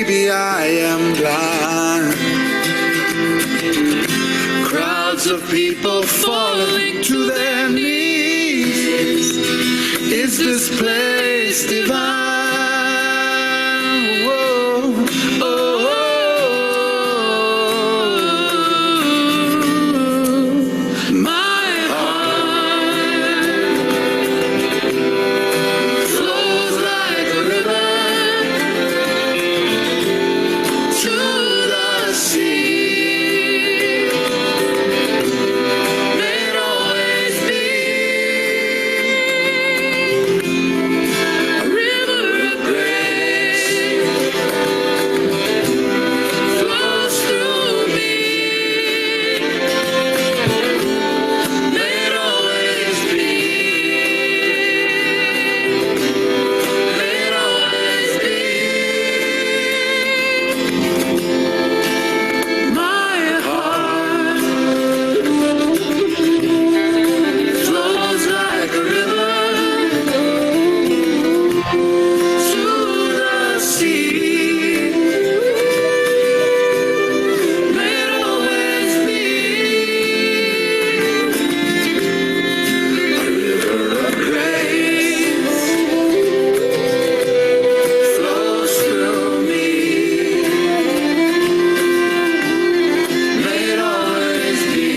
maybe I am blind. Crowds of people falling to their knees. Is this place divine? Whoa, oh, oh. My heart flows like a river to the sea. May it always be a river of grace flows through me. May it always be. May it always be. My heart flows like a river to the sea. May it always be a river of grace flows through me. May it always be.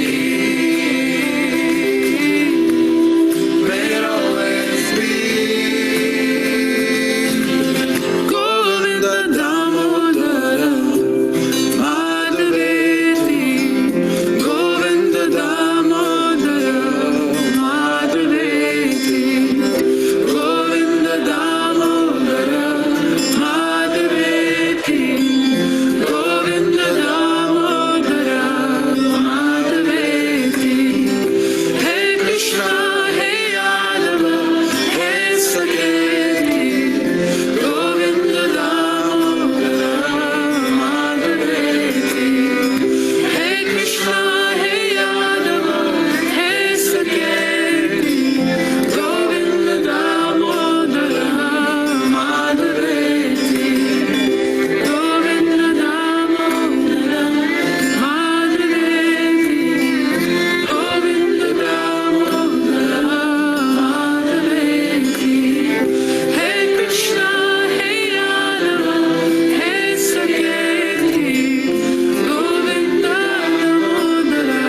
May it always be. Govinda Damodara Madhaveti. Govinda Damodara Madhaveti. Govinda Damodara Madhaveti. Govinda Damodara Madhaveti. Hey Krishna, hey Yadava, hey Saketi. Govinda Damodara Madhaveti. Hey Krishna, hey Yadava, hey Saketi. Govinda Damodara Madhaveti. Govinda Damodara Madhaveti. Govinda Damodara Madhaveti. Hey Krishna, hey Yadava, hey Saketi. Govinda Damodara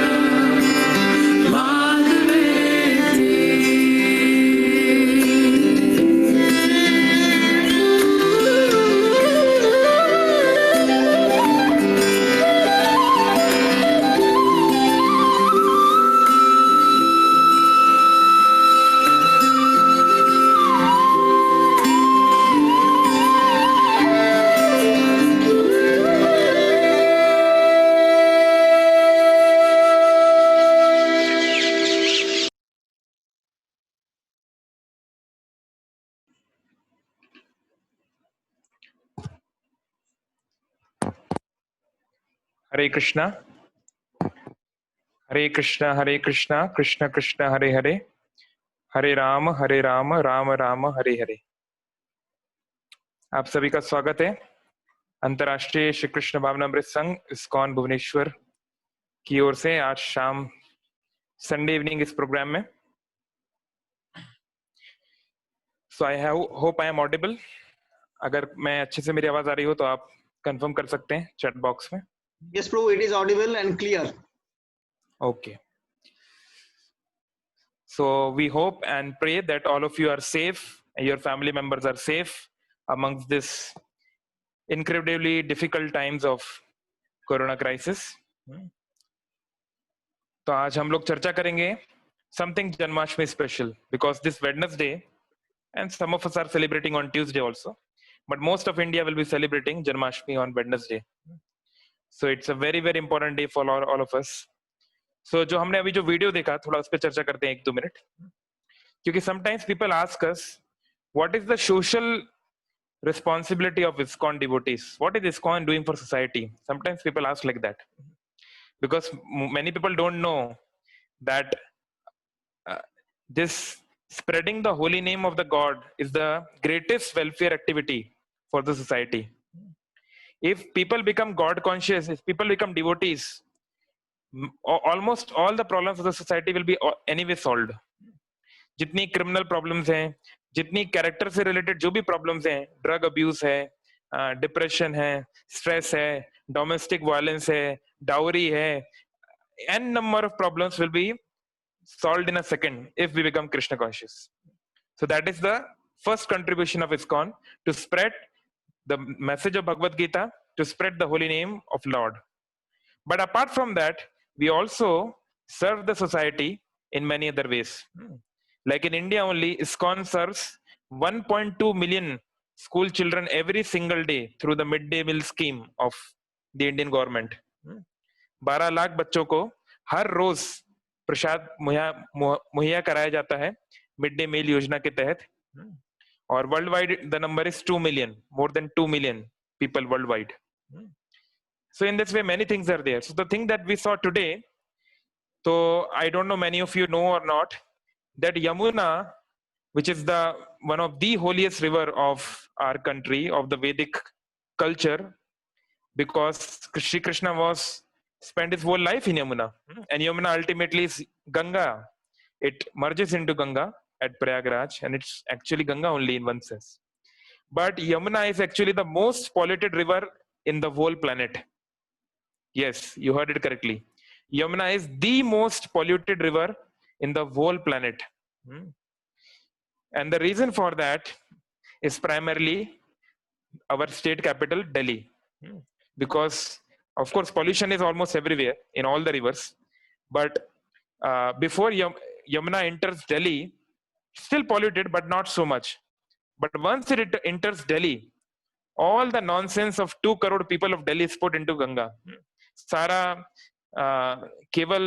Hare Krishna, Hare Krishna, Krishna Krishna, Hare Hare, Hare Rama, Rama Rama, Hare Hare. आप सभी का स्वागत है अंतर्राष्ट्रीय श्री कृष्ण भावनामृत संघ ISKCON Bhubaneswar की ओर से आज शाम संडे इवनिंग इस प्रोग्राम में. So I hope I am audible. अगर मैं अच्छे से मेरी आवाज आ रही हो तो आप कंफर्म कर सकते हैं चैट बॉक्स में. Yes, Prabhu, it is audible and clear. Okay. So we hope and pray that all of you are safe and your family members are safe amongst this incredibly difficult times of corona crisis. तो आज हम लोग चर्चा करेंगे something Janmashtami special because this Wednesday and some of us are celebrating on Tuesday also, but most of India will be celebrating Janmashtami on Wednesday. So it's a very very important day for all of us. So जो हमने अभी जो video देखा थोड़ा उस पर चर्चा करते हैं 1-2 मिनट, क्योंकि sometimes people ask us what is the social responsibility of ISKCON devotees? What is ISKCON doing for society? Sometimes people ask like that because many people don't know that this spreading the holy name of the God is the greatest welfare activity for the society. If people become God conscious, if people become devotees, almost all the problems of the society will be anyway solved. जितनी criminal problems हैं, जितनी character से related जो भी problems हैं, drug abuse है, depression है, stress है, डोमेस्टिक वायलेंस है, डाउरी है, n number of problems will be solved in a second if we become Krishna conscious. So that is the first contribution of ISKCON, to spread the message of Bhagavad Gita, to spread the holy name of Lord. But apart from that, we also serve the society in many other ways. Like in India only, ISKCON serves 1.2 million school children every single day through the midday meal scheme of the Indian government. 12 lakh बच्चों को हर रोज प्रसाद मुहैया कराया जाता है mid day meal योजना के तहत. और world wide the number is 2 million, more than 2 million people worldwide. So in this way, many things are there. So the thing that we saw today, so I don't know many of you know or not, that Yamuna, which is the one of the holiest river of our country, of the Vedic culture, because Sri Krishna was spent his whole life in Yamuna, and Yamuna ultimately is Ganga. It merges into Ganga at Prayagraj, and it's actually Ganga only in one sense. But Yamuna is actually the most polluted river in the whole planet. Yes, you heard it correctly. Yamuna is the most polluted river in the whole planet. And the reason for that is primarily our state capital, Delhi. Because, of course, pollution is almost everywhere in all the rivers. But before Yamuna enters Delhi, still polluted, but not so much. But once it enters Delhi, all the nonsense of 2 crore people of Delhi is put into Ganga. सारा केवल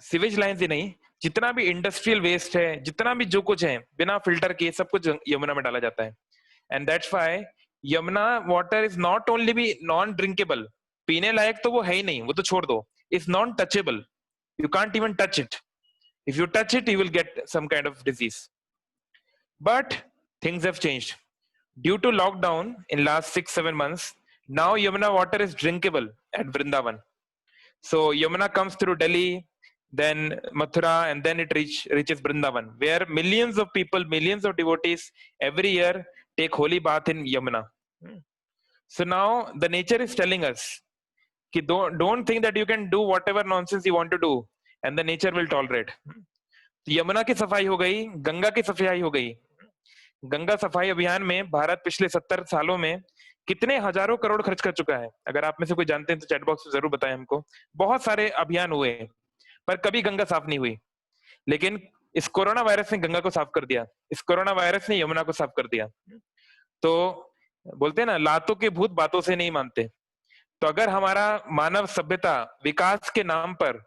sewage lines ही नहीं, जितना भी industrial waste है, जितना भी जो कुछ है, बिना फिल्टर किए सब कुछ यमुना में डाला जाता है. And that's why Yamuna water is not only be non drinkable, पीने लायक तो वो है ही नहीं, वो तो छोड़ दो, is non touchable. You can't even touch it. If you touch it, you will get some kind of disease. But things have changed due to lockdown in last 6-7 months. Now Yamuna water is drinkable at Vrindavan. So Yamuna comes through Delhi, then Mathura, and then it reaches Vrindavan, where millions of people, millions of devotees every year take holy bath in Yamuna. So now the nature is telling us, ki don't think that you can do whatever nonsense you want to do and the nature will tolerate. Yamuna की सफाई हो गई, गंगा की सफाई हो गई. गंगा सफाई अभियान में भारत पिछले 70 सालों में कितने हजारों करोड़ खर्च कर चुका है. अगर आप में से कोई जानते हैं तो चैट बॉक्स में जरूर बताएं हमको. बहुत सारे अभियान हुए पर कभी गंगा साफ नहीं हुई. लेकिन इस कोरोना वायरस ने गंगा को साफ कर दिया, इस कोरोना वायरस ने यमुना को साफ कर दिया. तो बोलते हैं ना, लातों के भूत बातों से नहीं मानते. तो अगर हमारा मानव सभ्यता विकास के नाम पर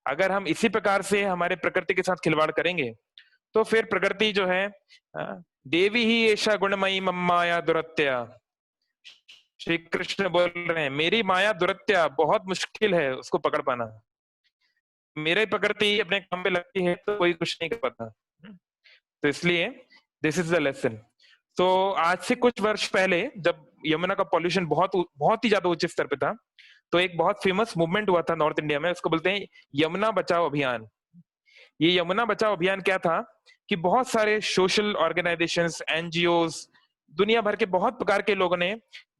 अगर हम इसी प्रकार से हमारे प्रकृति के साथ खिलवाड़ करेंगे, तो फिर प्रकृति जो है, देवी ही ऐसा गुणमयी मम्माया दुरत्या. श्री कृष्ण बोल रहे हैं, मेरी माया दुरत्या, बहुत मुश्किल है उसको पकड़ पाना. मेरे प्रकृति अपने काम पे लगती है तो कोई कुछ नहीं कर पाता. तो इसलिए दिस इज द लेसन. तो आज से कुछ वर्ष पहले जब यमुना का पॉल्यूशन बहुत ही ज्यादा उच्च स्तर पे था, तो एक बहुत फेमस मूवमेंट हुआ था नॉर्थ इंडिया में, उसको बोलते हैं यमुना बचाओ अभियान. ये यमुना बचाओ अभियान क्या था कि बहुत सारे सोशल ऑर्गेनाइजेशंस, एनजीओज, दुनिया भर के बहुत प्रकार के लोगों ने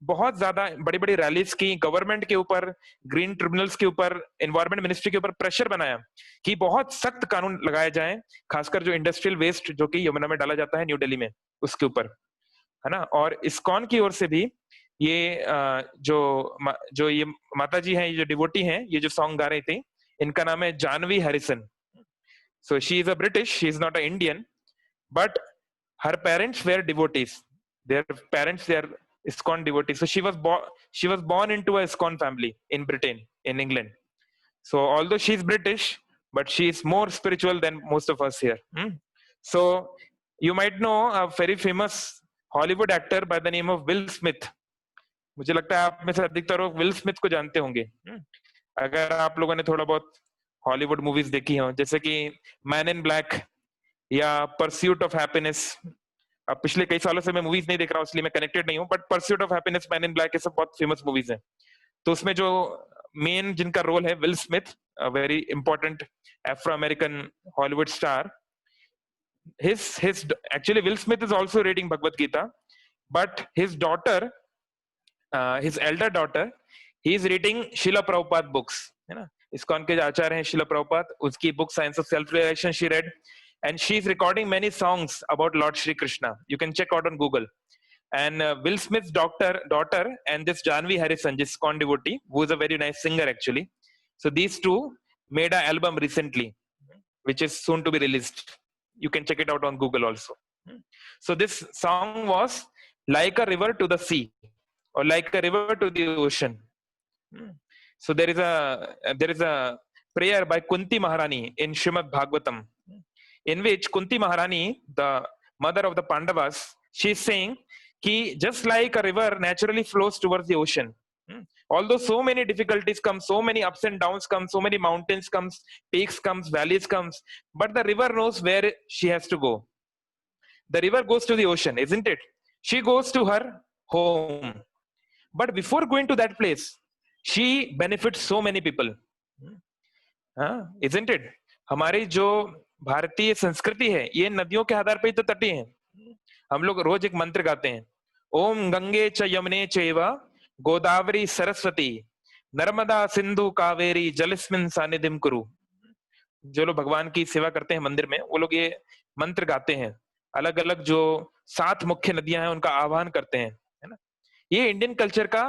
बहुत ज्यादा बड़ी बड़ी रैलीज की, गवर्नमेंट के ऊपर, ग्रीन ट्रिब्यूनल्स के ऊपर, एनवायरमेंट मिनिस्ट्री के ऊपर प्रेशर बनाया कि बहुत सख्त कानून लगाए जाएं, खासकर जो इंडस्ट्रियल वेस्ट जो कि यमुना में डाला जाता है न्यू दिल्ली में, उसके ऊपर, है ना. और इस्कॉन की ओर से भी ये जो ये माता जी हैं, ये जो डिवोटी हैं, ये जो सॉन्ग गा रही थी, इनका नाम है Jahnavi Harrison. So she is a British, she is not an Indian, but her parents were devotees. Their parents, they are ISKCON devotees. So she was born into a ISKCON family in Britain, in England. So although she is British, but she is more spiritual than most of us here. So you might know a very famous Hollywood actor by the name of Will Smith. मुझे लगता है आप में से अधिकतर लोग will Smith को जानते होंगे. अगर आप लोगों ने थोड़ा बहुत हॉलीवुड मूवीज देखी हो, जैसे कि मैन इन ब्लैक या परस्यूट ऑफ हैप्पीनेस, अब पिछले कई सालों से मैं मूवीज नहीं देख रहा हूँ इसलिए मैं कनेक्टेड नहीं हूँ, but pursuit of happiness, man in black, ये सब बहुत फेमस मूवीज हैं। तो उसमें जो मेन जिनका रोल है, will Smith, very important Afro American Hollywood star, his actually Will Smith is also reading Bhagavad Gita, but his daughter, his elder daughter, he is reading Srila Prabhupada books, है ना, ISKCON के आचार्य हैं Srila Prabhupada, उसकी book Science of Self Realization she read, and she is recording many songs about Lord Shri Krishna. You can check out on Google. And Will Smith's daughter and this Janvi Harrison, this ISKCON devotee, who is a very nice singer actually. So these two made an album recently, which is soon to be released. You can check it out on Google also. So this song was like a river to the sea, or like a river to the ocean. So there is a prayer by Kunti Maharani in Srimad Bhagavatam, in which Kunti Maharani, the mother of the Pandavas, she is saying कि just like a river naturally flows towards the ocean, although so many difficulties come, so many ups and downs come, so many mountains comes, peaks comes, valleys comes, but the river knows where she has to go. The river goes to the ocean, isn't it? She goes to her home, but before going to that place, she benefits so many people. Isn't it? हमारी जो भारतीय संस्कृति है, ये नदियों के आधार पे ही तो तटी है। हम लोग रोज एक मंत्र गाते हैं, ओम गंगे च यमुने चैव गोदावरी सरस्वती नर्मदा सिंधु कावेरी जलस्मिन् सानिधिं कुरु। जो लोग भगवान की सेवा करते हैं मंदिर में, वो लोग ये मंत्र गाते हैं, अलग अलग जो 7 मुख्य नदियां हैं उनका आह्वान करते हैं, है ना। ये इंडियन कल्चर का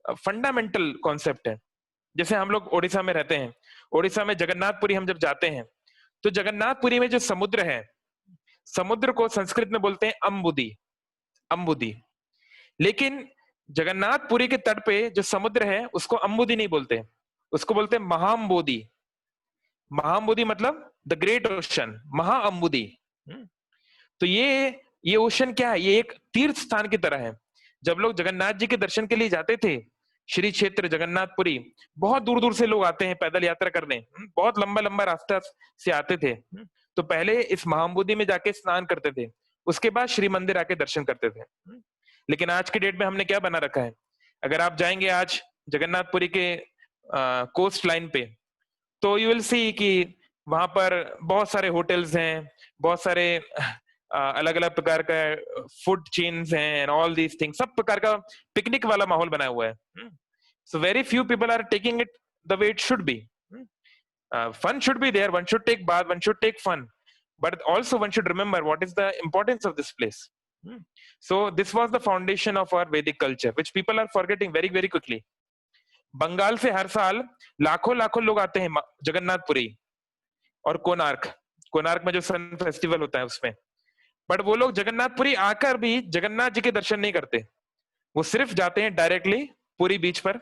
फंडामेंटल कॉन्सेप्ट है। जैसे हम लोग ओडिशा में रहते हैं, ओडिशा में जगन्नाथपुरी हम जब जाते हैं तो जगन्नाथपुरी में जो समुद्र है, समुद्र को संस्कृत में बोलते हैं अम्बुदी, अम्बुदी। लेकिन जगन्नाथपुरी के तट पे जो समुद्र है उसको अम्बुदी नहीं बोलते, उसको बोलते हैं महाअम्बुदी। महाअम्बुदी मतलब द ग्रेट ओशन, महाअम्बुदी। तो ये ओशन क्या है? ये एक तीर्थ स्थान की तरह है। जब लोग जगन्नाथ जी के दर्शन के लिए जाते थे, श्री क्षेत्र जगन्नाथपुरी, बहुत दूर दूर से लोग आते हैं पैदल यात्रा करने, बहुत लंबा लंबा रास्ता से आते थे। तो पहले इस महाअम्बुदी में जाके स्नान करते थे, उसके बाद श्री मंदिर आके दर्शन करते थे। लेकिन आज की डेट में हमने क्या बना रखा है, अगर आप जाएंगे आज जगन्नाथपुरी के कोस्ट लाइन पे, तो यू विल सी कि वहां पर बहुत सारे होटल्स हैं, बहुत सारे अलग अलग प्रकार का फूड चेन्स हैं, एंड ऑल दीज थिंग्स, सब प्रकार का पिकनिक वाला माहौल बना हुआ है। So very few people are taking it the way it should be. Fun should be there, one should take bath, one should take fun, but also one should remember what is the importance of this place. So this was the foundation of our Vedic culture, which people are forgetting very very quickly. Bengal से हर साल लाखों लाखों लोग आते हैं जगन्नाथपुरी और कोणार्क में जो सन फेस्टिवल होता है उसमें, बट वो लोग जगन्नाथपुरी आकर भी जगन्नाथ जी के दर्शन नहीं करते, वो सिर्फ जाते हैं डायरेक्टली पुरी बीच पर,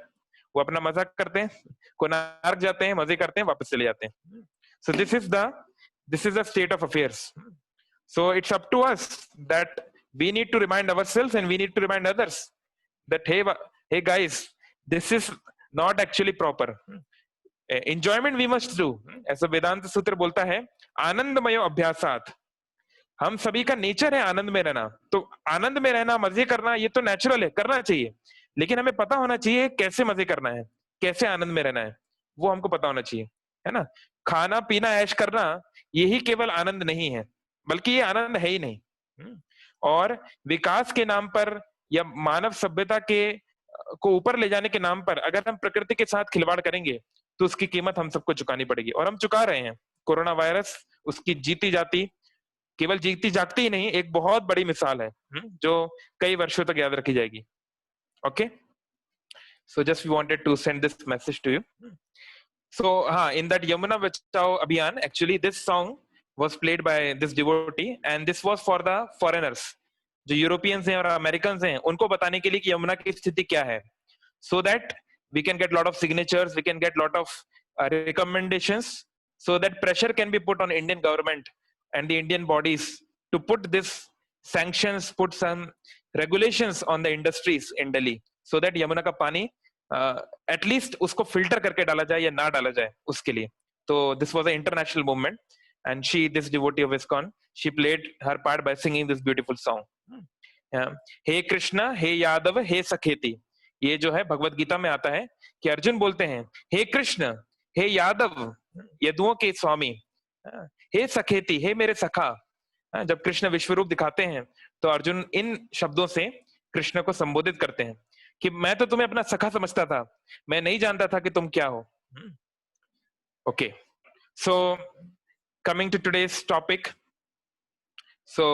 वो अपना मजाक करते हैं, कोणार्क जाते हैं, मजे करते हैं, वापस चले जाते हैं। So this is the state of affairs. So it's up to us that we need to remind ourselves and we need to remind others that hey guys, this is not actually proper. Enjoyment we must do, ऐसा वेदांत सूत्र बोलता है, आनंदमय अभ्यासात। हम सभी का nature है आनंद में रहना, तो आनंद में रहना, मजे करना, ये तो नेचुरल है, करना चाहिए, लेकिन हमें पता होना चाहिए कैसे मजे करना है, कैसे आनंद में रहना है, वो हमको पता होना चाहिए, है ना। खाना पीना ऐश करना यही केवल आनंद नहीं है, बल्कि ये आनंद है ही नहीं। और विकास के नाम पर या मानव सभ्यता के को ऊपर ले जाने के नाम पर अगर हम प्रकृति के साथ खिलवाड़ करेंगे तो उसकी कीमत हम सबको चुकानी पड़ेगी, और हम चुका रहे हैं। कोरोना वायरस उसकी जीती जाती, केवल जीती जागती ही नहीं, एक बहुत बड़ी मिसाल है जो कई वर्षों तक याद रखी जाएगी। Okay, so just we wanted to send this message to you. So in that Yamuna Bachao Abhiyan, actually this song was played by this devotee, and this was for the foreigners, जो Europeans हैं और Americans हैं, उनको बताने के लिए कि यमुना की स्थिति क्या है, so that we can get lot of signatures, we can get lot of recommendations, so that pressure can be put on Indian government and the Indian bodies to put this sanctions, put some regulations on the industries in Delhi, so that Yamuna का पानी at least उसको filter करके डाला जाए या ना डाला जाए उसके लिए। तो this was an international movement, and this devotee of ISKCON, she played her part by singing this beautiful song. हे कृष्णा हे यादव हे सखेती, ये जो है भगवत गीता में आता है कि अर्जुन बोलते हैं हे कृष्ण हे यादव यदुओं के स्वामी, हे सखेती हे मेरे सखा। जब कृष्ण विश्वरूप दिखाते हैं तो अर्जुन इन शब्दों से कृष्ण को संबोधित करते हैं कि मैं तो तुम्हें अपना सखा समझता था, मैं नहीं जानता था कि तुम क्या हो। Okay, so coming to today's topic, so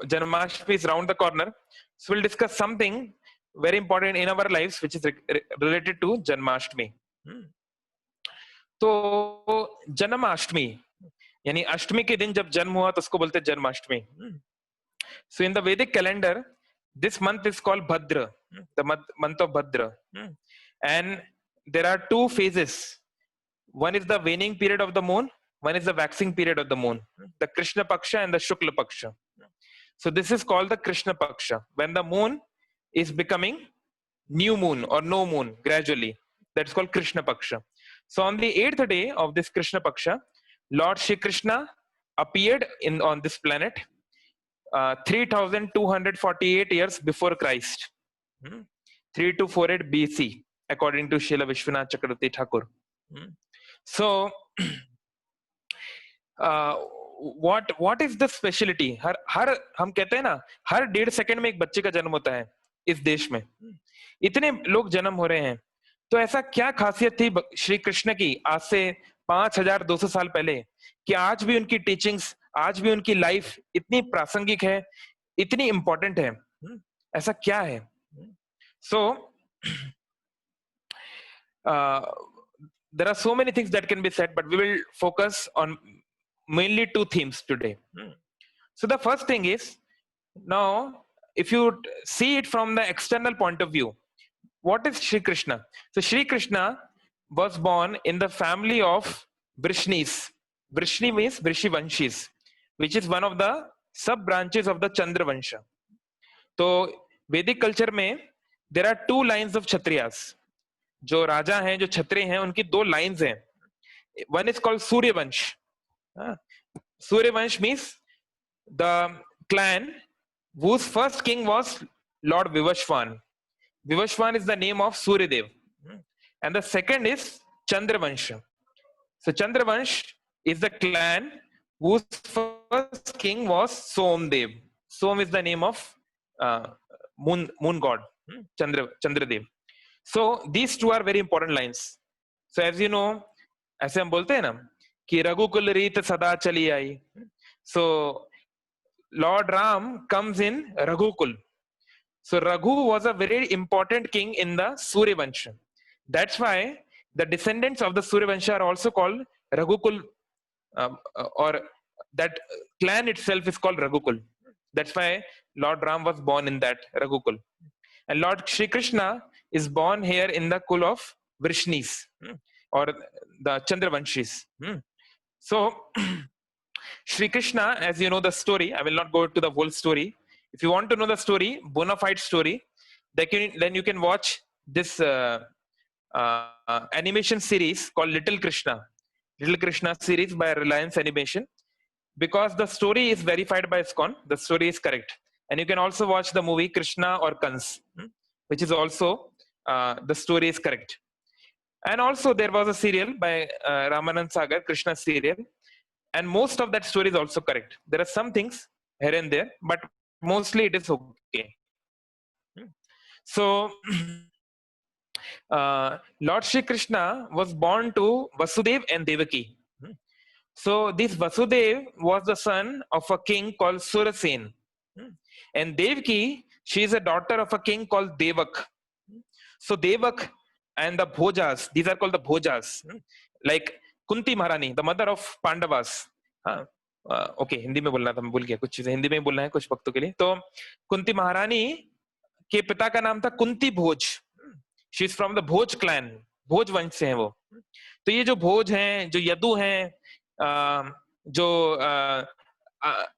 Janmashtami is round the corner, so we'll discuss something very important in our lives which is related to Janmashtami. तो जन्माष्टमी यानी अष्टमी के दिन जब जन्म हुआ तो उसको बोलते हैं Janmashtami. So in the Vedic calendar, this month is called Bhadra, the month of Bhadra, and there are two phases. One is the waning period of the moon, one is the waxing period of the moon, the Krishna Paksha and the Shukla Paksha. So this is called the Krishna Paksha, when the moon is becoming new moon or no moon gradually. That's called Krishna Paksha. So on the 8th day of this Krishna Paksha, Lord Shri Krishna appeared on this planet 3248 years before Christ, 3248 BC, according to Srila Vishwanath Chakravarti Thakur. So what is the specialty? हर हम कहते हैं ना, हर 1.5 second में एक बच्चे का जन्म होता है इस देश में, इतने लोग जन्म हो रहे हैं, तो ऐसा क्या खासियत थी श्री कृष्ण की आज से 5200 साल पहले कि आज भी उनकी टीचिंग्स, आज भी उनकी लाइफ इतनी प्रासंगिक है, इतनी इंपॉर्टेंट है? ऐसा क्या है? सो there are so many things that can be said, but we will focus on mainly 2 themes today. So the first thing is, now if you see it from the external point of view, what is Shri Krishna? So Shri Krishna was born in the family of Vrishnis. Vrishni means Vrishivanshis, which is one of the sub branches of the Chandra Vansha. So Vedic culture में there are 2 lines of Kshatriyas. जो राजा हैं, जो क्षत्रिय हैं, उनकी 2 lines हैं. One is called Suryavansh. Suryavansh means the clan whose first king was Lord Vivashwan. Vivashwan is the name of Suryadev. And the second is Chandravansh. So Chandravansh is the clan whose first king was Somdev. Som is the name of moon god, Chandradev. So these 2 are very important lines. So as you know, ऐसे हम बोलते हैं ना कि रघुकुल रीत सदा चली आई. So Lord Ram comes in Raghukul. So Raghu was a very important king in the Suryavansh. That's why the descendants of the Suryavansh are also called Raghukul, or that clan itself is called Raghukul. That's why Lord Ram was born in that Raghukul. And Lord Shri Krishna is born here in the kul of Vrishnis, or the Chandravanshis. So Shri Krishna, as you know the story, I will not go to the whole story. If you want to know the story, bona fide story, then you can watch this animation series called Little Krishna series by Reliance Animation, because the story is verified by ISKCON. The story is correct. And you can also watch the movie Krishna or Kans, which is also the story is correct. And also there was a serial by Ramanand Sagar, Krishna serial, and most of that story is also correct. There are some things here and there, but mostly it is okay. So Lord Shri Krishna was born to Vasudev and Devaki. So this Vasudev was the son of a king called Surasen, and Devaki, she is a daughter of a king called Devak. So Devak and the Bhojas, these are called the Bhojas, like Kunti Maharani, the mother of Pandavas. Okay, Hindi में बोलना था, मैं भूल गया, कुछ चीजें हिंदी में बोलना है कुछ भक्तों के लिए. तो कुंती महारानी के पिता का नाम था Kunti Bhoj. She is from the Bhoj clan, Bhoj वंश से हैं वो. तो ये जो भोज हैं, जो यदु हैं, जो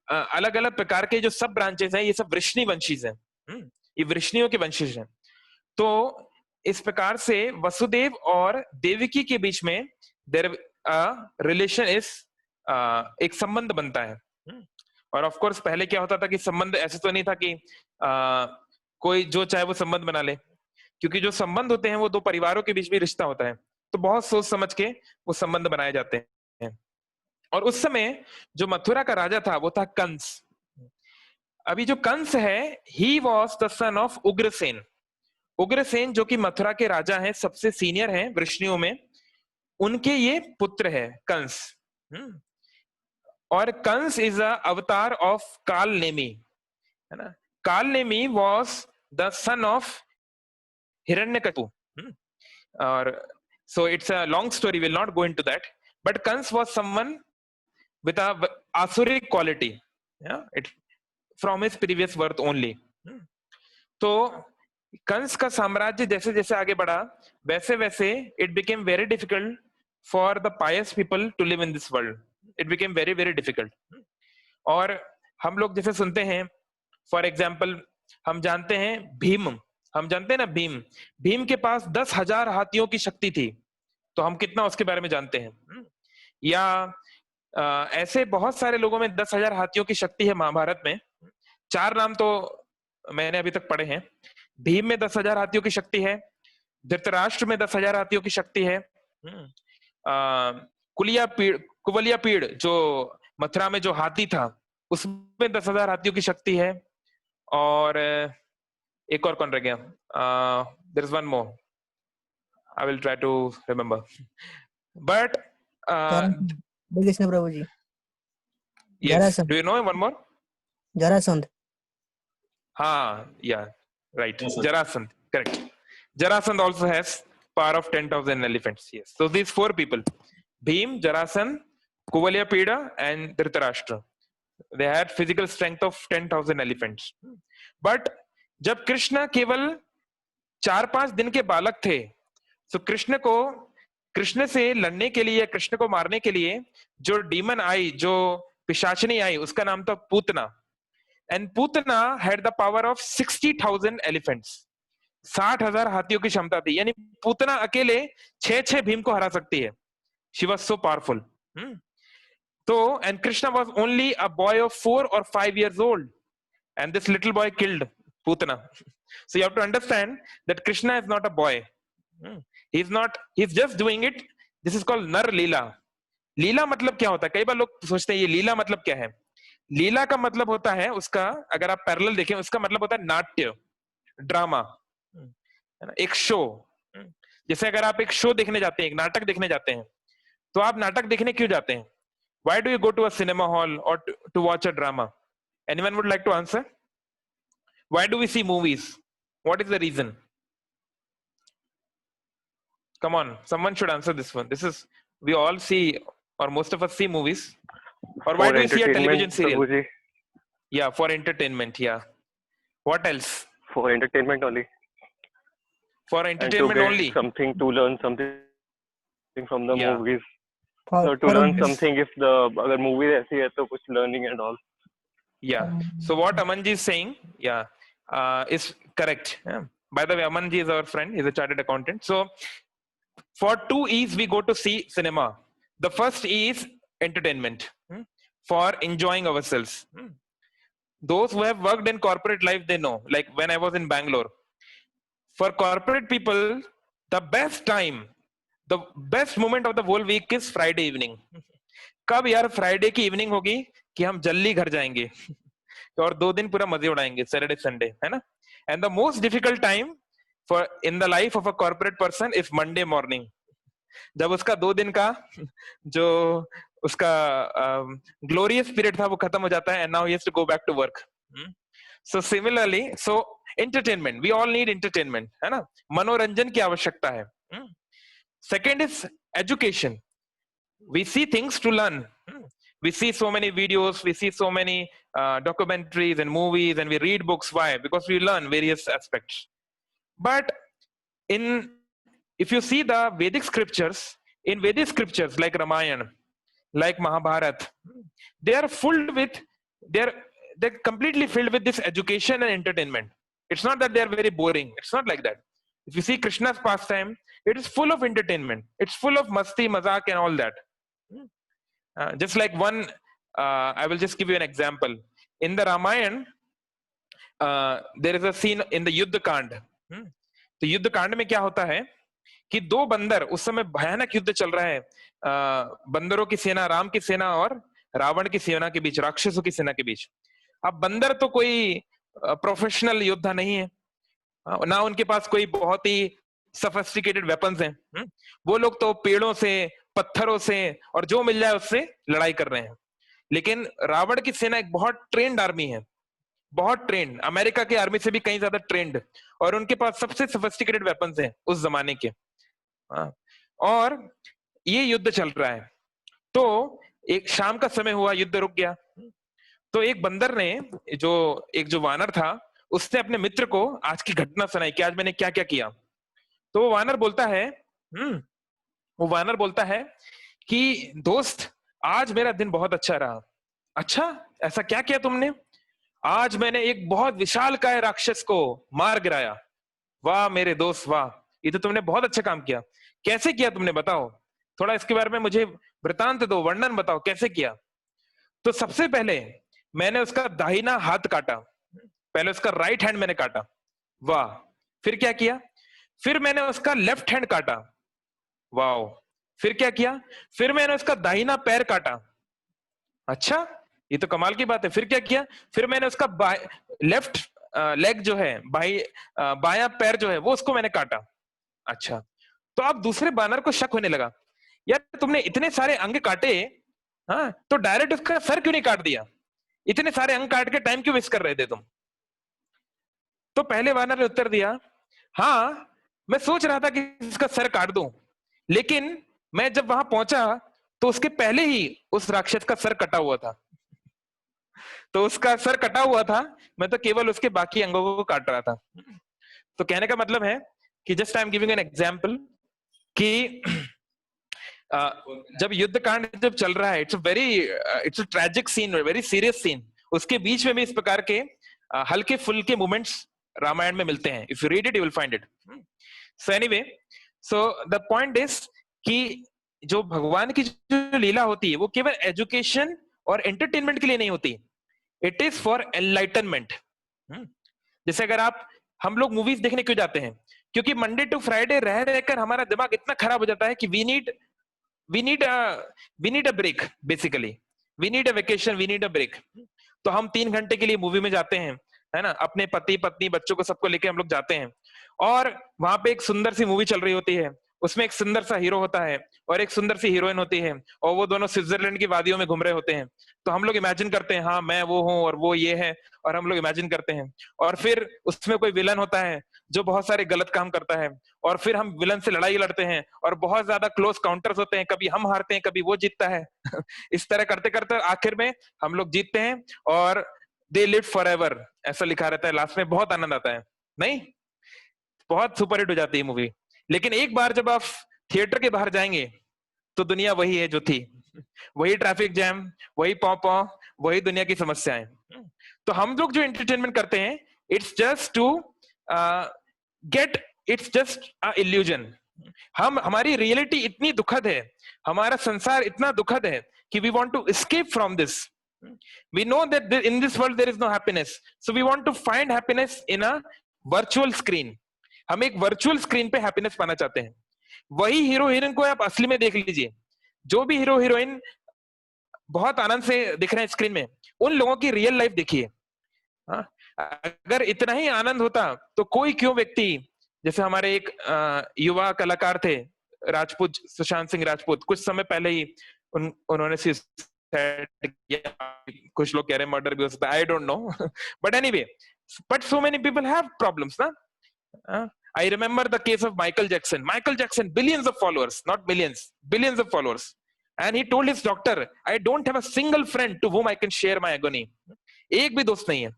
अलग अलग प्रकार के जो सब ब्रांचेस हैं, ये सब वृष्णि वंशीज हैं. ये वृष्णियों के वंशज हैं. तो इस प्रकार से वसुदेव और देवकी के बीच में देयर रिलेशन इज एक संबंध बनता है. और ऑफ कोर्स पहले क्या होता था कि संबंध ऐसे तो नहीं था कि कोई जो चाहे वो संबंध बना ले, क्योंकि जो संबंध होते हैं वो दो परिवारों के बीच भी रिश्ता होता है, तो बहुत सोच समझ के वो संबंध बनाए जाते हैं। और उस समय जो मथुरा का राजा था वो था कंस। अभी जो कंस है, he was the son of Ugrasen. Ugrasen जो कि मथुरा के राजा हैं, सबसे सीनियर हैं वृष्णियों में, उनके ये पुत्र है कंस। और कंस इज अ अवतार ऑफ काल नेमी, है ना। काल Nemi was the son of Hiranyakashipu. और so it's a long story, we'll not go into that, but Kans was someone with a asuric quality, yeah, it from his previous birth only. तो कंस का साम्राज्य जैसे जैसे आगे बढ़ा, वैसे वैसे it became very difficult for the pious people to live in this world. It became very very difficult. और हम लोग जैसे सुनते हैं, फॉर एग्जाम्पल हम जानते हैं भीम, हम जानते हैं ना भीम, भीम के पास 10,000 हाथियों की शक्ति थी, तो हम कितना उसके बारे में जानते हैं। या ऐसे बहुत सारे लोगों में 10,000 हाथियों की शक्ति है महाभारत में। 4 नाम तो मैंने अभी तक पढ़े हैं। भीम में 10,000 हाथियों की शक्ति है, धृतराष्ट्र में 10,000 हाथियों की शक्ति है, कुवलिया पीड़ जो मथुरा में जो हाथी था उसमें 10,000 हाथियों की शक्ति है। और एक और कौन रह गया? There is one more, I will try to remember, but Krishna प्रभु ji. Yes, do you know one more? Jarasandh. हाँ, yeah right, Jarasandh, correct. Jarasandh also has power of 10,000 elephants. Yes, so these 4 people, Bhim, Jarasandh, Kuvalya and Dhritarashtra, they had physical strength of 10,000 elephants. But जब कृष्ण केवल 4-5 दिन के बालक थे, तो कृष्ण से लड़ने के लिए, कृष्ण को मारने के लिए जो डीमन आई, जो पिशाचिनी आई, उसका नाम था Putana. And Putana had the power of 60,000 elephants. 60,000 हाथियों की क्षमता थी, यानी पूतना अकेले 6 भीम को हरा सकती है। She was so powerful. तो and Krishna was only a boy of 4 or 5 years old, and this little boy killed Putana. So you have to understand that Krishna is not a boy. He's just doing it. This is called Nar Leela. लीला मतलब क्या होता है? कई बार लोग सोचते हैं ये लीला मतलब क्या है। लीला का मतलब होता है, उसका अगर आप पैरेलल देखें, उसका मतलब होता है नाट्य, ड्रामा, है ना, एक शो। जैसे अगर आप एक शो देखने जाते हैं, एक नाटक देखने जाते हैं, तो आप नाटक देखने क्यों जाते हैं? Why do you go to a cinema hall or to watch a drama? Anyone would like to answer? Why do we see movies? What is the reason? Come on, someone should answer this one. This is, we all see, or most of us see movies. Or why do you see a television serial? Prabhuji. Yeah, for entertainment. Yeah. What else? For entertainment only. For entertainment only. Something to learn something from the movies. So to for learn something, if the other movie ऐसी है तो कुछ learning and all. Yeah. So what Amanji is saying, is correct. Yeah. By the way, Amanji is our friend. He's a chartered accountant. So for 2 E's we go to see cinema. The first E is entertainment, for enjoying ourselves. Those who have worked in corporate life, they know. Like when I was in Bangalore, for corporate people, the best time, the best moment of the whole week is Friday evening. कब यार Friday की evening होगी कि हम जल्दी घर जाएंगे और 2 दिन पूरा मजे उड़ाएंगे, सैटरडे संडे, है ना। And the most difficult time for in the life of a corporate person is Monday morning, जब उसका 2 दिन का जो उसका ग्लोरियस पीरियड था वो खत्म हो जाता है, and now he has to go back to work. So similarly, so entertainment, we all need entertainment, है ना, मनोरंजन की आवश्यकता है। Second is education, we see things to learn. We see so many videos, we see so many documentaries and movies, and we read books. Why? Because we learn various aspects. But if you see the Vedic scriptures, in Vedic scriptures like Ramayana, like Mahabharata, they are filled with, they're completely filled with this education and entertainment. It's not that they are very boring. It's not like that. If you see Krishna's pastime, it is full of entertainment. It's full of masti, mazak and all that. Just like one I will just give you an example. In the Ramayana, there is a scene in the युद्ध कांड. तो युद्ध कांड में क्या होता है कि दो बंदर, उस समय भयानक युद्ध चल रहा है, बंदरों की सेना, राम की सेना और रावण की सेना के बीच, राक्षसों की सेना के बीच. अब बंदर तो कोई प्रोफेशनल योद्धा नहीं है, ना उनके पास कोई बहुत ही सफिस्टिकेटेड वेपन्स हैं. वो लोग तो पेड़ों से, पत्थरों से और जो मिल जाए उससे लड़ाई कर रहे हैं. लेकिन रावण की सेना एक बहुत ट्रेंड आर्मी है, बहुत ट्रेंड, अमेरिका की आर्मी से भी कहीं ज्यादा ट्रेंड, और उनके पास सबसे सफिस्टिकेटेड वेपन्स हैं उस जमाने के. और ये युद्ध चल रहा है. तो एक शाम का समय हुआ, युद्ध रुक गया. तो एक बंदर ने, जो वानर था, उसने अपने मित्र को आज की घटना सुनाई कि आज मैंने क्या क्या किया. तो वो वानर बोलता है कि दोस्त, आज मेरा दिन बहुत अच्छा रहा. अच्छा, ऐसा क्या किया तुमने? आज मैंने एक बहुत विशालकाय राक्षस को मार गिराया. वाह मेरे दोस्त, वाह, ये तो तुमने बहुत अच्छा काम किया. कैसे किया तुमने, बताओ थोड़ा, इसके बारे में मुझे वृतांत दो, वर्णन बताओ कैसे किया. तो सबसे पहले मैंने उसका दाहिना हाथ काटा, पहले उसका राइट हैंड मैंने काटा. वाह. फिर क्या किया? फिर मैंने उसका लेफ्ट हैंड काटा. वाह. फिर क्या किया? फिर मैंने उसका दाहिना पैर काटा. अच्छा, ये तो कमाल की बात है. फिर क्या किया? फिर मैंने उसका लेफ्ट लेग जो है, बायां पैर जो है, वो उसको मैंने काटा. अच्छा. तो अब दूसरे बानर को शक होने लगा, यार तुमने इतने सारे अंग काटे, हाँ, तो डायरेक्ट उसका सर क्यों नहीं काट दिया? इतने सारे अंग काट के टाइम क्यों वेस्ट कर रहे थे तुम? तो पहले वानर ने उत्तर दिया, हाँ मैं सोच रहा था कि इसका सर काट दूं, लेकिन मैं जब वहां पहुंचा तो उसके पहले ही उस राक्षस का सर कटा हुआ था. तो उसका सर कटा हुआ था, मैं तो केवल उसके बाकी अंगों को काट रहा था. तो कहने का मतलब है कि just I am giving an example कि जब युद्ध कांड जब चल रहा है, it's a tragic scene, very serious scene, उसके बीच में भी इस प्रकार के हल्के फुल्के मोमेंट्स रामायण में मिलते हैं. If you read it you will find it. So anyway, so the point is कि जो भगवान की जो लीला होती है वो केवल एजुकेशन और एंटरटेनमेंट के लिए नहीं होती, इट इज फॉर एनलाइटनमेंट. जैसे अगर हम लोग मूवीज देखने क्यों जाते हैं? क्योंकि मंडे टू फ्राइडे रह रहकर हमारा दिमाग इतना खराब हो जाता है कि we need a break, basically we need a vacation, we need a break. तो हम 3 घंटे के लिए मूवी में जाते हैं, है ना, अपने पति पत्नी बच्चों को सबको लेके हम लोग जाते हैं, और वहां पे एक सुंदर सी मूवी चल रही होती है, उसमें एक सुंदर सा हीरो होता है और एक सुंदर सी हीरोइन होती है, और वो दोनों स्विट्जरलैंड की वादियों में घूम रहे होते हैं. तो हम लोग इमेजिन करते हैं, हाँ मैं वो हूँ और वो ये है, और हम लोग इमेजिन करते हैं. और फिर उसमें कोई विलन होता है जो बहुत सारे गलत काम करता है, और फिर हम विलन से लड़ाई लड़ते हैं, और बहुत ज्यादा क्लोज काउंटर्स होते हैं, कभी हम हारते हैं कभी वो जीतता है. इस तरह करते करते आखिर में हम लोग जीतते हैं, और दे लिव फॉरएवर ऐसा लिखा रहता है लास्ट में. बहुत आनंद आता है, नहीं? बहुत सुपरहिट हो जाती है मूवी. लेकिन एक बार जब आप थिएटर के बाहर जाएंगे तो दुनिया वही है जो थी, वही ट्रैफिक जैम, वही पौ, वही दुनिया की समस्याएं. तो हम लोग जो एंटरटेनमेंट करते हैं, it's just to get, it's just an illusion. हमारी रियलिटी इतनी दुखद है, हमारा संसार इतना दुखद है कि we want to escape from this. We know that in this world there is no happiness, so we want to find happiness in a virtual screen. हम एक वर्चुअल स्क्रीन पे हैप्पीनेस पाना चाहते हैं. वही हीरो हीरोइन को आप असली में देख लीजिए, जो भी हीरो हीरोइन बहुत आनंद से दिख रहे हैं स्क्रीन में, उन लोगों की रियल लाइफ देखिए. अगर इतना ही आनंद होता तो कोई क्यों व्यक्ति, जैसे हमारे एक युवा कलाकार थे राजपूत, सुशांत सिंह राजपूत, कुछ समय पहले ही उन्होंने कुछ लोग कह रहे हैं मर्डर भी हो सकता है, I don't know, but anyway, but so many people have problems ना. I remember the case of Michael Jackson. Michael Jackson, billions of followers, not millions, billions of followers. And he told his doctor, I don't have a single friend to whom I can share my agony. एक भी दोस्त नहीं है.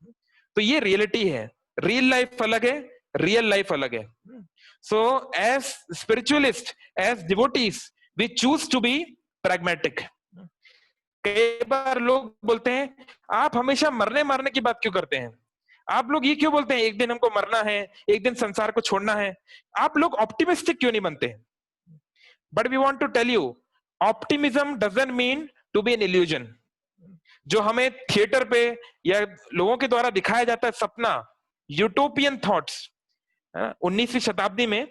तो ये reality है. Real life अलग है, रियल लाइफ अलग है. So as spiritualists, as devotees, we choose to be pragmatic. कई बार लोग बोलते हैं, आप हमेशा मरने मारने की बात क्यों करते हैं? आप लोग ये क्यों बोलते हैं एक दिन हमको मरना है, एक दिन संसार को छोड़ना है? आप लोग ऑप्टिमिस्टिक क्यों नहीं बनते? But we want to tell you, optimism doesn't mean to be an illusion. जो हमें थिएटर पे या लोगों के द्वारा दिखाया जाता है सपना, यूटोपियन थॉट्स। 19वीं शताब्दी में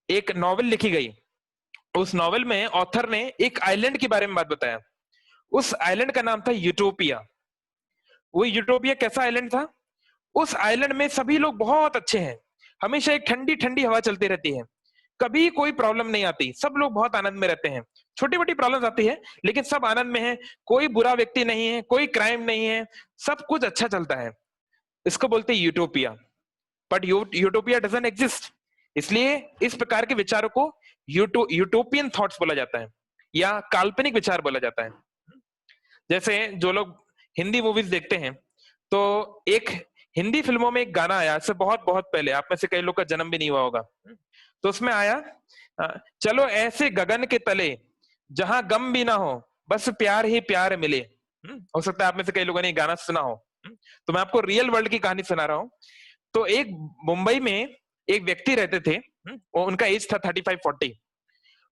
एक नॉवेल लिखी गई, उस नॉवेल में ऑथर ने एक आइलैंड के बारे में बात बताया। उस आइलैंड का नाम था यूटोपिया। वो यूटोपिया कैसा आइलैंड था? उस आइलैंड में सभी लोग बहुत अच्छे हैं, हमेशा एक ठंडी ठंडी हवा चलती रहती है, कभी कोई प्रॉब्लम नहीं आती, सब लोग बहुत आनंद में रहते हैं। छोटी मोटी प्रॉब्लम्स आती है लेकिन सब आनंद में है, कोई बुरा व्यक्ति नहीं है, कोई क्राइम नहीं है, सब कुछ अच्छा चलता है। इसको बोलते हैं utopia. But utopia doesn't exist, इसलिए इस प्रकार के विचारों को यूटोपियन थॉट्स बोला जाता है या काल्पनिक विचार बोला जाता है। जैसे जो लोग हिंदी मूवीज देखते हैं, तो एक हिंदी फिल्मों में एक गाना आया इससे बहुत बहुत पहले, आप में से कई लोग का जन्म भी नहीं हुआ होगा, तो उसमें आया चलो ऐसे गगन के तले जहां गम भी ना हो, बस प्यार ही प्यार मिले। हो सकता है आप में से कई लोगों ने ये गाना सुना हो। तो मैं आपको रियल वर्ल्ड की कहानी सुना रहा हूं। तो एक मुंबई में एक व्यक्ति रहते थे, उनका एज था 35-40।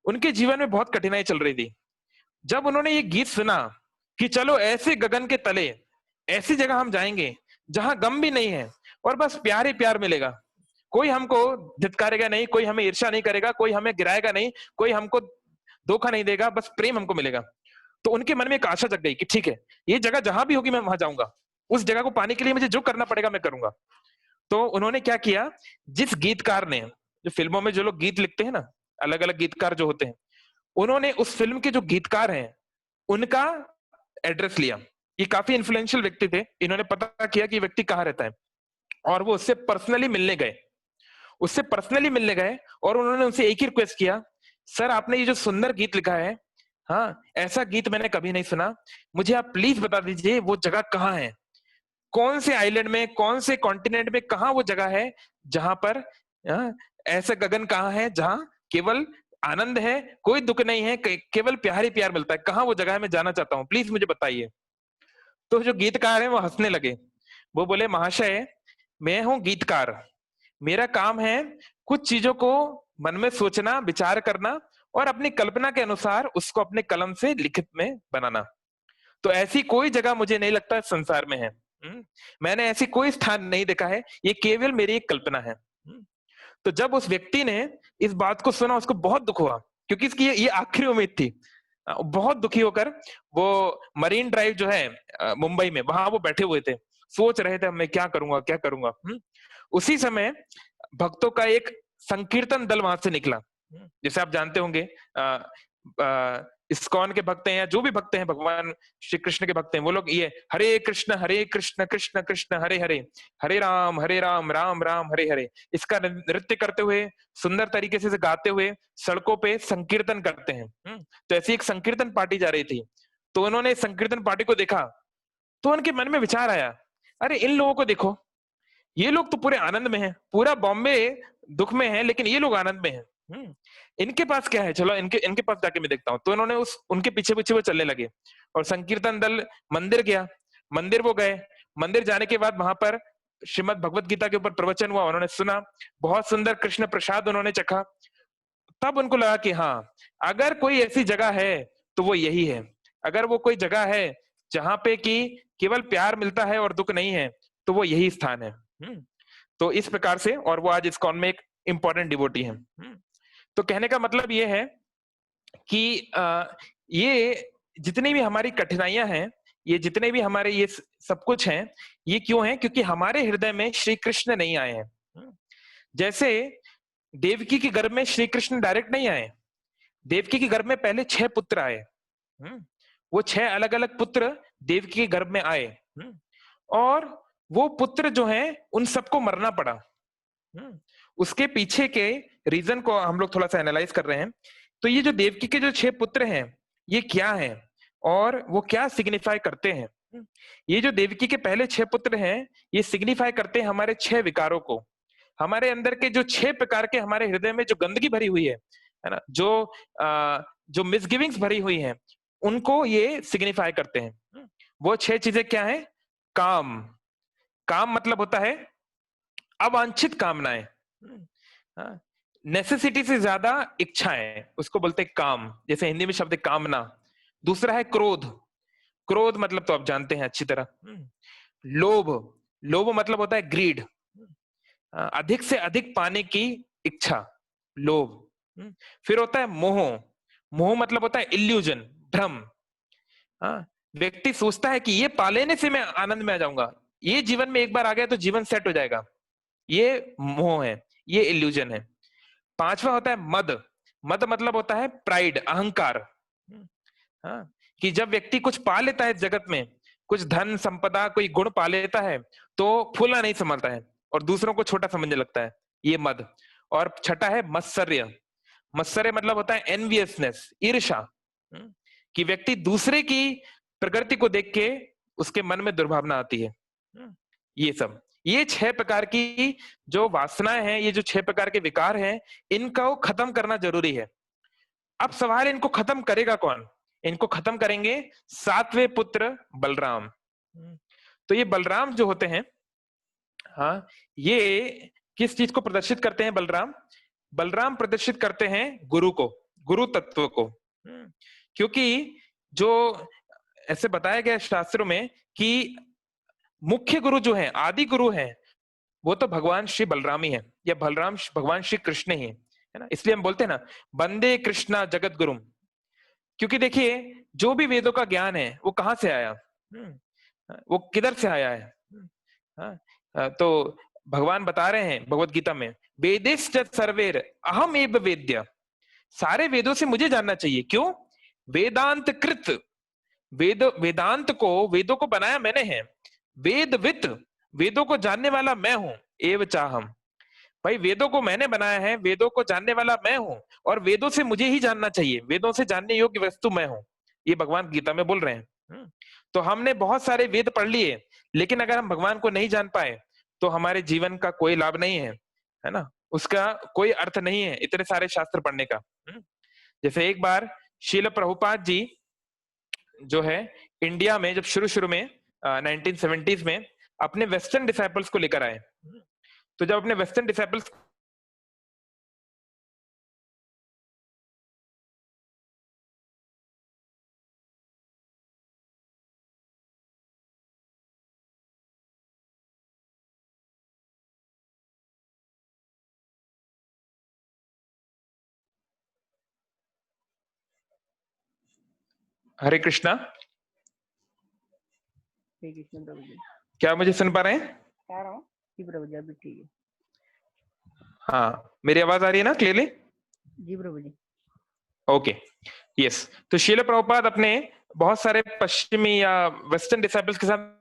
उनके जीवन में बहुत कठिनाई चल रही थी। जब उन्होंने ये गीत सुना कि चलो ऐसे गगन के तले, ऐसी जगह हम जाएंगे जहां गम भी नहीं है और बस प्यार ही प्यार मिलेगा, कोई हमको धिक्कारेगा नहीं, कोई हमें ईर्ष्या नहीं करेगा, कोई हमें गिराएगा नहीं, कोई हमको धोखा नहीं देगा, बस प्रेम हमको मिलेगा। तो उनके मन में एक आशा जग गई कि ठीक है, ये जगह जहां भी होगी मैं वहां जाऊंगा, उस जगह को पाने के लिए मुझे जो करना पड़ेगा मैं करूंगा। तो उन्होंने क्या किया, जिस गीतकार ने, जो फिल्मों में जो लोग गीत लिखते हैं ना, अलग अलग गीतकार जो होते हैं, उन्होंने उस फिल्म के जो गीतकार हैं उनका एड्रेस लिया। ये काफी इन्फ्लुएंशियल व्यक्ति थे। इन्होंने पता किया कि व्यक्ति कहाँ रहता है और वो उससे पर्सनली मिलने गए। और उन्होंने उनसे एक ही रिक्वेस्ट किया, सर आपने ये जो सुंदर गीत लिखा है, हाँ ऐसा गीत मैंने कभी नहीं सुना, मुझे आप प्लीज बता दीजिए वो जगह कहाँ है, कौन से आइलैंड में, कौन से कॉन्टिनेंट में, कहाँ वो जगह है जहां पर ऐसा गगन कहाँ है जहां केवल आनंद है, कोई दुख नहीं है, केवल प्यार ही प्यार मिलता है, कहाँ वो जगह है, मैं जाना चाहता हूँ, प्लीज मुझे बताइए। तो जो गीतकार है वो हंसने लगे। वो बोले, महाशय मैं हूं गीतकार, मेरा काम है कुछ चीजों को मन में सोचना, विचार करना और अपनी कल्पना के अनुसार उसको अपने कलम से लिखित में बनाना। तो ऐसी कोई जगह मुझे नहीं लगता संसार में है, मैंने ऐसी कोई स्थान नहीं देखा है, ये केवल मेरी एक कल्पना है। तो जब उस व्यक्ति ने इस बात को सुना, उसको बहुत दुख हुआ, क्योंकि इसकी ये आखिरी उम्मीद थी। बहुत दुखी होकर वो मरीन ड्राइव जो है मुंबई में, वहां वो बैठे हुए थे, सोच रहे थे मैं क्या करूंगा क्या करूंगा। उसी समय भक्तों का एक संकीर्तन दल वहां से निकला। जैसे आप जानते होंगे इस्कॉन के भक्त हैं या जो भी भक्त हैं, भगवान श्री कृष्ण के भक्त हैं, वो लोग ये हरे कृष्ण कृष्ण कृष्ण हरे हरे, हरे राम राम राम हरे हरे, इसका नृत्य करते हुए, सुंदर तरीके से गाते हुए सड़कों पे संकीर्तन करते हैं। तो ऐसी एक संकीर्तन पार्टी जा रही थी, तो उन्होंने संकीर्तन पार्टी को देखा, तो उनके मन में विचार आया, अरे इन लोगों को देखो, ये लोग तो पूरे आनंद में हैं, पूरा बॉम्बे दुख में है, लेकिन ये लोग आनंद में हैं। इनके पास क्या है, चलो इनके पास जाके मैं देखता हूँ। तो उन्होंने उनके पीछे पीछे वो चलने लगे और संकीर्तन दल मंदिर गया। मंदिर वो गए, मंदिर जाने के बाद वहां पर श्रीमद् भगवत गीता के ऊपर प्रवचन हुआ, उन्होंने सुना, बहुत सुंदर कृष्ण प्रसाद उन्होंने चखा। तब उनको लगा कि हाँ, अगर कोई ऐसी जगह है तो वो यही है, अगर वो कोई जगह है जहां पे कि केवल प्यार मिलता है और दुख नहीं है, तो वो यही स्थान है। तो इस प्रकार से, और वो आज इस्कॉन में एक इंपॉर्टेंट डिवोटी है। तो कहने का मतलब ये है कि ये जितनी भी हमारी कठिनाइयां हैं, ये जितने भी हमारे ये सब कुछ हैं, ये क्यों है? क्योंकि हमारे हृदय में श्री कृष्ण नहीं आए हैं। जैसे देवकी के गर्भ में श्री कृष्ण डायरेक्ट नहीं आए, देवकी के गर्भ में पहले 6 पुत्र आए। वो 6 अलग अलग पुत्र देवकी के गर्भ में आए, और वो पुत्र जो हैं उन सबको मरना पड़ा। उसके पीछे के रीजन को हम लोग थोड़ा सा एनालाइज कर रहे हैं। तो ये जो देवकी के जो 6 पुत्र हैं, ये क्या हैं और वो क्या सिग्निफाई करते हैं? ये जो देवकी के पहले 6 पुत्र हैं, ये सिग्निफाई करते हैं हमारे 6 विकारों को, हमारे अंदर के जो 6 प्रकार के, हमारे हृदय में जो गंदगी भरी हुई है ना, जो मिसगिविंग्स भरी हुई हैं, उनको ये सिग्निफाई करते हैं। वो 6 चीजें क्या है? काम, काम मतलब होता है अवांछित कामनाएं, नेसेसिटी से ज्यादा इच्छाएं, उसको बोलते हैं काम। जैसे हिंदी में शब्द है कामना। दूसरा है क्रोध, क्रोध मतलब तो आप जानते हैं अच्छी तरह। लोभ, लोभ मतलब होता है ग्रीड, अधिक से अधिक पाने की इच्छा, लोभ। फिर होता है मोह, मोह मतलब होता है इल्यूजन, भ्रम। व्यक्ति सोचता है कि ये पा लेने से मैं आनंद में आ जाऊंगा, ये जीवन में एक बार आ गया तो जीवन सेट हो जाएगा, ये मोह है, ये इल्यूजन है। पांचवा होता है मद, मद मतलब होता है प्राइड, अहंकार। कि जब व्यक्ति कुछ पा लेता है जगत में, कुछ धन संपदा कोई गुण पा लेता है तो फूला नहीं संभलता है और दूसरों को छोटा समझने लगता है, ये मद। और छठा है मत्सर्य, मत्सर्य मतलब होता है एनवियसनेस, ईर्ष्या, कि व्यक्ति दूसरे की प्रगति को देख के उसके मन में दुर्भावना आती है। ये सब, ये 6 प्रकार की जो वासनाएं हैं, ये जो 6 प्रकार के विकार हैं, इनको खत्म करना जरूरी है। अब सवाल, इनको खत्म करेगा कौन? इनको खत्म करेंगे 7वें पुत्र बलराम। तो ये बलराम जो होते हैं, हाँ, ये किस चीज को प्रदर्शित करते हैं? बलराम, बलराम प्रदर्शित करते हैं गुरु को, गुरु तत्व को। क्योंकि जो ऐसे बताया गया शास्त्रों में कि मुख्य गुरु जो है, आदि गुरु हैं, वो तो भगवान श्री बलराम ही है, या बलराम भगवान श्री कृष्ण ही है ना। इसलिए हम बोलते हैं ना, वंदे कृष्णा जगत गुरुम। क्योंकि देखिए, जो भी वेदों का ज्ञान है वो कहां से आया, वो किधर से आया है? तो भगवान बता रहे हैं भगवत गीता में, वेदेश्च सर्वेर अहम एव वेद्य, सारे वेदों से मुझे जानना चाहिए। क्यों? वेदांत कृत, वेदांत को, वेदों को बनाया मैंने है, वेदवित, वेदों को जानने वाला मैं हूं, एव चाहम, भाई वेदों को मैंने बनाया है, वेदों को जानने वाला मैं हूं, और वेदों से मुझे ही जानना चाहिए, वेदों से जानने योग्य वस्तु मैं हूं, ये भगवान गीता में बोल रहे हैं। तो हमने बहुत सारे वेद पढ़ लिए, लेकिन अगर हम भगवान को नहीं जान पाए तो हमारे जीवन का कोई लाभ नहीं है ना, उसका कोई अर्थ नहीं है इतने सारे शास्त्र पढ़ने का। जैसे एक बार शील प्रभुपाद जी जो है इंडिया में, जब शुरू में 1970s में अपने वेस्टर्न डिसाइपल्स को लेकर आए, तो जब अपने वेस्टर्न डिसाइपल्स हरे कृष्णा, हरे कृष्ण प्रभु जी। क्या मुझे सुन पा रहे हैं? आ रहा हूँ जी प्रभु जी, अभी ठीक है। हाँ, मेरी आवाज आ रही है ना क्लियरली? जी प्रभु जी। Okay, yes. तो शील प्रभुपाद अपने बहुत सारे पश्चिमी या वेस्टर्न डिसाइपल्स के साथ